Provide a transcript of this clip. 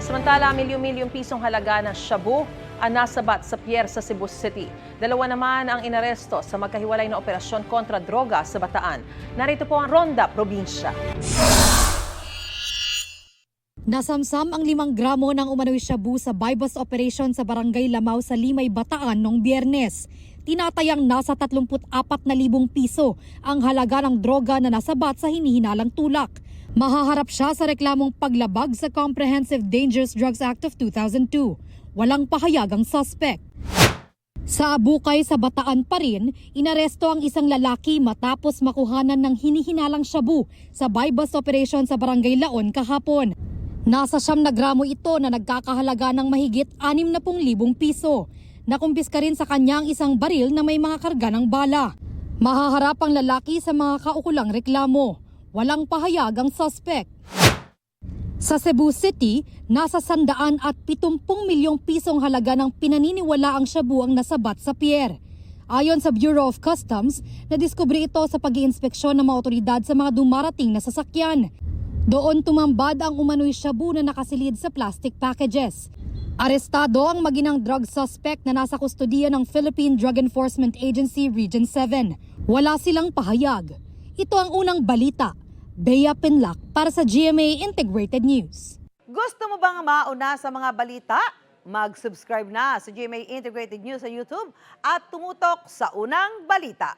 Samantala, milyon-milyong pisong halaga ng shabu ang nasabat sa piyer sa Cebu City. Dalawa naman ang inaresto sa magkahiwalay na operasyon kontra droga sa Bataan. Narito po ang Ronda Probinsya. Nasamsam ang 5 gramo ng umano'y shabu sa buy-bust operation sa Barangay Lamao sa Limay, Bataan noong Biyernes. Tinatayang nasa 34,000 piso ang halaga ng droga na nasabat sa hinihinalang tulak. Mahaharap siya sa reklamong paglabag sa Comprehensive Dangerous Drugs Act of 2002. Walang pahayag ang suspect. Sa Abukay sa Bataan pa rin, inaresto ang isang lalaki matapos makuhanan ng hinihinalang shabu sa buy-bust operation sa Barangay Laon kahapon. Nasa 9 na gramo ito na nagkakahalaga ng mahigit 60,000 piso. Nakumpiska rin sa kanya ang isang baril na may mga karga ng bala. Mahaharap ang lalaki sa mga kaukulang reklamo. Walang pahayag ang suspect. Sa Cebu City, nasa 170 milyong pisong halaga ng pinaniniwalaang shabu ang nasabat sa piyer. Ayon sa Bureau of Customs, nadiskubre ito sa pag-iinspeksyon ng mga otoridad sa mga dumarating na sasakyan. Doon tumambad ang umano'y shabu na nakasilid sa plastic packages. Arestado ang maginang drug suspect na nasa kustodiya ng Philippine Drug Enforcement Agency Region 7. Wala silang pahayag. Ito ang unang balita. Bea Pinlac para sa GMA Integrated News. Gusto mo bang mauna sa mga balita? Mag-subscribe na sa GMA Integrated News sa YouTube at tumutok sa unang balita.